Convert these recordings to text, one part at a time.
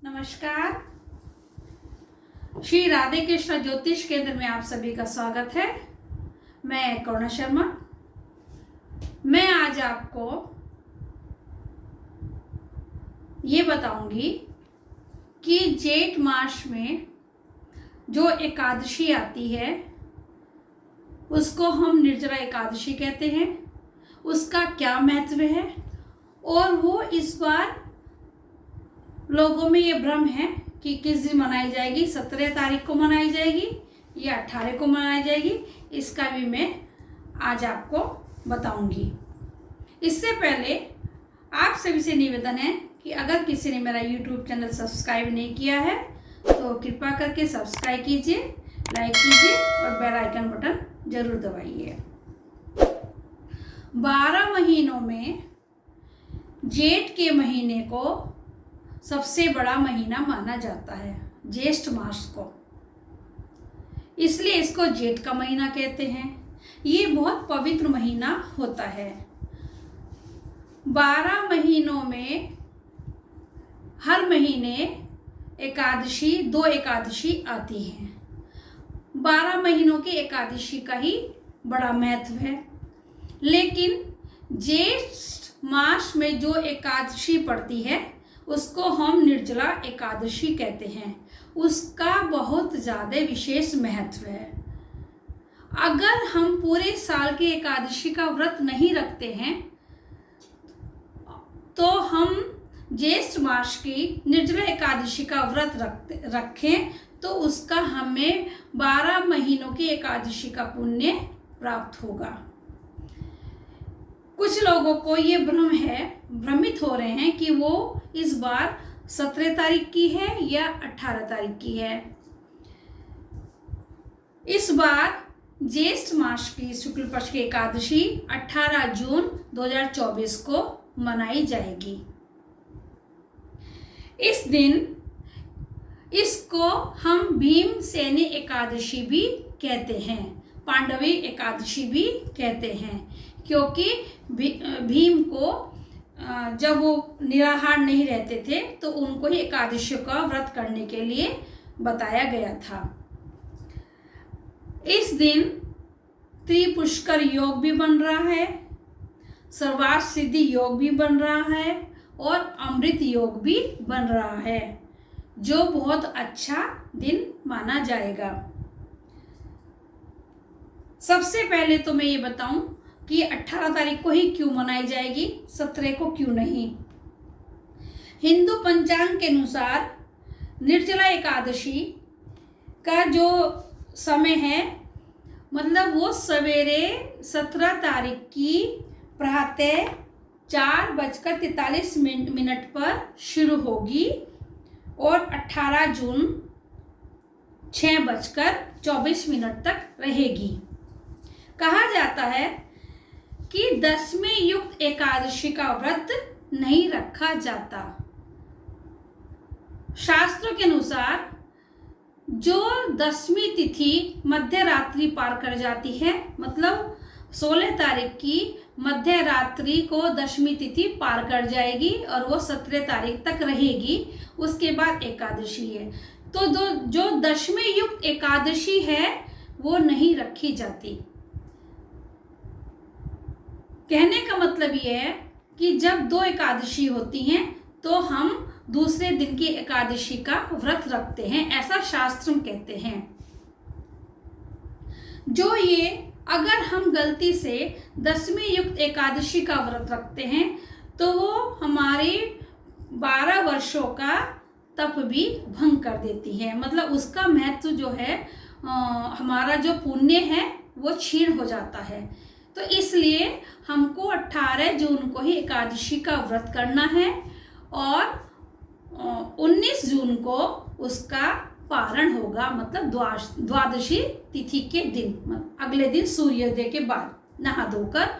नमस्कार। श्री राधे कृष्ण ज्योतिष केंद्र में आप सभी का स्वागत है। मैं करुणा शर्मा। मैं आज आपको ये बताऊंगी कि जेठ मास में जो एकादशी आती है उसको हम निर्जला एकादशी कहते हैं। उसका क्या महत्व है और वो इस बार लोगों में ये भ्रम है कि किस दिन मनाई जाएगी, 17 तारीख को मनाई जाएगी या 18 को मनाई जाएगी, इसका भी मैं आज आपको बताऊंगी। इससे पहले आप सभी से निवेदन है कि अगर किसी ने मेरा YouTube चैनल सब्सक्राइब नहीं किया है तो कृपया करके सब्सक्राइब कीजिए, लाइक कीजिए और बेल आइकन बटन जरूर दबाइए। 12 महीनों में जेठ के महीने को सबसे बड़ा महीना माना जाता है, ज्येष्ठ मास को, इसलिए इसको जेठ का महीना कहते हैं। ये बहुत पवित्र महीना होता है। 12 महीनों में हर महीने एकादशी, 2 एकादशी आती हैं। 12 महीनों की एकादशी का ही बड़ा महत्व है, लेकिन ज्येष्ठ मास में जो एकादशी पड़ती है उसको हम निर्जला एकादशी कहते हैं। उसका बहुत ज़्यादा विशेष महत्व है। अगर हम पूरे साल की एकादशी का व्रत नहीं रखते हैं तो हम ज्येष्ठ मास की निर्जला एकादशी का व्रत रखें तो उसका हमें 12 महीनों की एकादशी का पुण्य प्राप्त होगा। कुछ लोगों को ये भ्रमित हो रहे हैं कि वो इस बार 17 तारीख की है या 18 तारीख की है। इस बार ज्येष्ठ मास की शुक्ल पक्ष की एकादशी 18 जून 2024 को मनाई जाएगी। इस दिन इसको हम भीमसेनी एकादशी भी कहते हैं, पांडवी एकादशी भी कहते हैं, क्योंकि भीम को जब वो निराहार नहीं रहते थे तो उनको ही एकादशी का व्रत करने के लिए बताया गया था। इस दिन त्रिपुष्कर योग भी बन रहा है, सर्वार्थ सिद्धि योग भी बन रहा है और अमृत योग भी बन रहा है, जो बहुत अच्छा दिन माना जाएगा। सबसे पहले तो मैं ये बताऊं कि 18 तारीख को ही क्यों मनाई जाएगी, 17 को क्यों नहीं। हिंदू पंचांग के अनुसार निर्जला एकादशी का जो समय है, मतलब वो सवेरे 17 तारीख की प्रातः 4:43 पर शुरू होगी और 18 जून 6:24 तक रहेगी। कहा जाता है कि 10वीं युक्त एकादशी का व्रत नहीं रखा जाता। शास्त्रों के अनुसार जो 10वीं तिथि मध्य रात्रि पार कर जाती है, मतलब 16 तारीख की मध्य रात्रि को 10वीं तिथि पार कर जाएगी और वो 17 तारीख तक रहेगी, उसके बाद एकादशी है। तो जो 10वीं युक्त एकादशी है वो नहीं रखी जाती। कहने का मतलब ये है कि जब 2 एकादशी होती हैं तो हम दूसरे दिन की एकादशी का व्रत रखते हैं, ऐसा शास्त्र कहते हैं। जो ये अगर हम गलती से 10वीं युक्त एकादशी का व्रत रखते हैं तो वो हमारे 12 वर्षों का तप भी भंग कर देती है, मतलब उसका महत्व जो है, हमारा जो पुण्य है वो क्षीण हो जाता है। तो इसलिए हमको 18 जून को ही एकादशी का व्रत करना है और 19 जून को उसका पारण होगा, मतलब द्वादशी तिथि के दिन, अगले दिन सूर्योदय के बाद नहा धोकर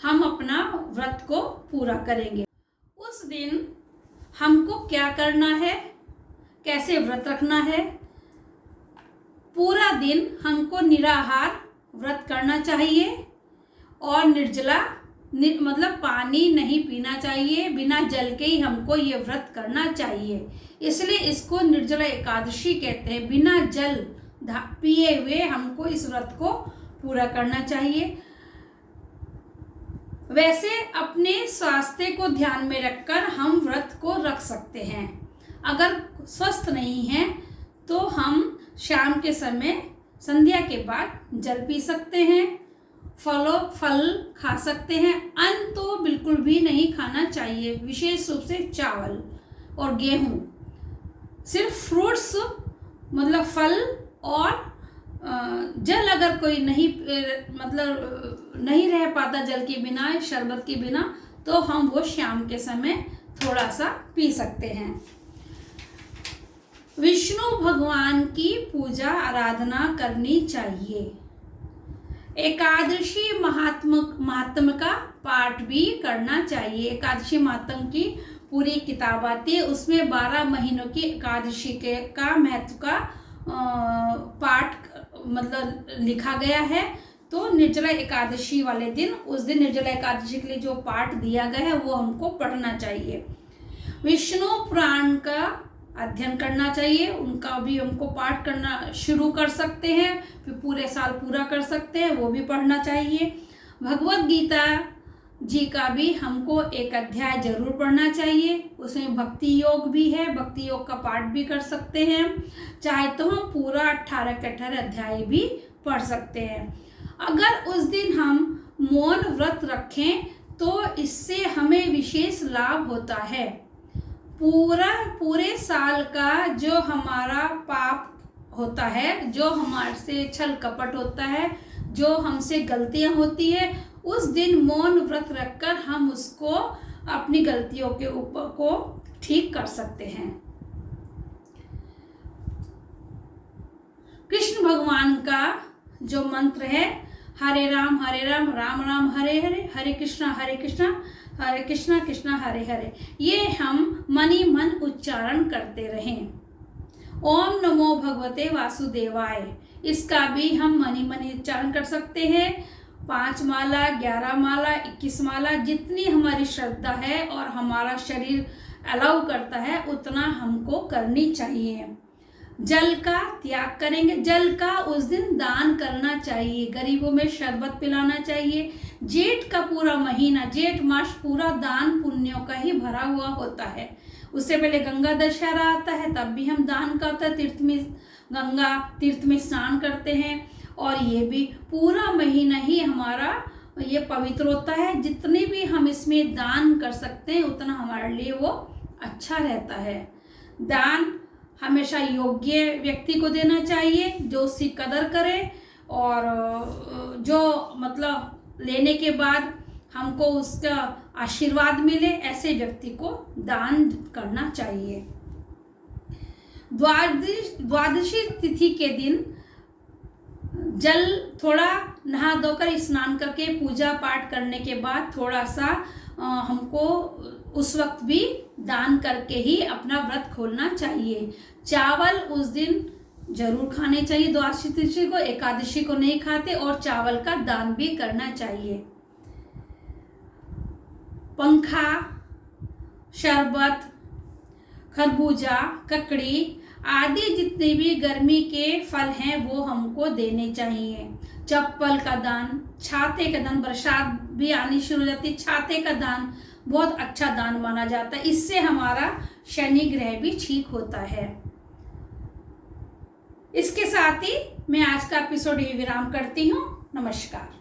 हम अपना व्रत को पूरा करेंगे। उस दिन हमको क्या करना है, कैसे व्रत रखना है। पूरा दिन हमको निराहार व्रत करना चाहिए और निर्जला मतलब पानी नहीं पीना चाहिए, बिना जल के ही हमको ये व्रत करना चाहिए। इसलिए इसको निर्जला एकादशी कहते हैं। बिना जल पिए हुए हमको इस व्रत को पूरा करना चाहिए। वैसे अपने स्वास्थ्य को ध्यान में रखकर हम व्रत को रख सकते हैं। अगर स्वस्थ नहीं है तो हम शाम के समय संध्या के बाद जल पी सकते हैं, फल खा सकते हैं। अन्न तो बिल्कुल भी नहीं खाना चाहिए, विशेष रूप से चावल और गेहूं। सिर्फ फ्रूट्स मतलब फल और जल अगर कोई नहीं नहीं रह पाता जल के बिना, शरबत के बिना, तो हम वो शाम के समय थोड़ा सा पी सकते हैं। विष्णु भगवान की पूजा आराधना करनी चाहिए। एकादशी महात्म का पाठ भी करना चाहिए। एकादशी महात्म की पूरी किताब आती है, उसमें 12 महीनों की एकादशी का महत्व का पाठ मतलब लिखा गया है। तो निर्जला एकादशी वाले दिन, उस दिन निर्जला एकादशी के लिए जो पाठ दिया गया है वो हमको पढ़ना चाहिए। विष्णु पुराण का अध्ययन करना चाहिए, उनका भी हमको पाठ करना शुरू कर सकते हैं, फिर पूरे साल पूरा कर सकते हैं, वो भी पढ़ना चाहिए। भगवत गीता जी का भी हमको एक अध्याय जरूर पढ़ना चाहिए। उसमें भक्ति योग भी है, भक्ति योग का पाठ भी कर सकते हैं। चाहे तो हम पूरा 18 के 18 अध्याय भी पढ़ सकते हैं। अगर उस दिन हम मौन व्रत रखें तो इससे हमें विशेष लाभ होता है। पूरे साल का जो हमारा पाप होता है, जो हमारे से छल कपट होता है, जो हमसे गलतियां होती है, उस दिन मौन व्रत रखकर हम उसको अपनी गलतियों के ऊपर को ठीक कर सकते हैं। कृष्ण भगवान का जो मंत्र है, हरे राम राम राम हरे हरे, हरे कृष्णा कृष्णा कृष्णा हरे हरे, ये हम मन ही मन उच्चारण करते रहें। ओम नमो भगवते वासुदेवाय, इसका भी हम मन ही मन उच्चारण कर सकते हैं। 5 माला, 11 माला, 21 माला, जितनी हमारी श्रद्धा है और हमारा शरीर अलाउ करता है उतना हमको करनी चाहिए। जल का त्याग करेंगे, जल का उस दिन दान करना चाहिए, गरीबों में शरबत पिलाना चाहिए। जेठ का पूरा महीना, जेठ मास पूरा दान पुण्यों का ही भरा हुआ होता है। उससे पहले गंगा दशहरा आता है, तब भी हम दान करते हैं, गंगा तीर्थ में स्नान करते हैं। और ये भी पूरा महीना ही हमारा ये पवित्र होता है। जितने भी हम इसमें दान कर सकते हैं उतना हमारे लिए वो अच्छा रहता है। दान हमेशा योग्य व्यक्ति को देना चाहिए, जो उसकी कदर करे और जो मतलब लेने के बाद हमको उसका आशीर्वाद मिले, ऐसे व्यक्ति को दान करना चाहिए। द्वादशी तिथि के दिन जल थोड़ा नहा धोकर स्नान करके पूजा पाठ करने के बाद थोड़ा सा हमको उस वक्त भी दान करके ही अपना व्रत खोलना चाहिए। चावल उस दिन जरूर खाने चाहिए, द्वादशी तिथि को, एकादशी को नहीं खाते, और चावल का दान भी करना चाहिए। पंखा, शरबत, खरबूजा, ककड़ी आदि जितने भी गर्मी के फल हैं वो हमको देने चाहिए। चप्पल का दान, छाते का दान, बरसात भी आनी शुरू हो जाती है, छाते का दान बहुत अच्छा दान माना जाता है। इससे हमारा शनि ग्रह भी ठीक होता है। इसके साथ ही मैं आज का एपिसोड यही विराम करती हूँ। नमस्कार।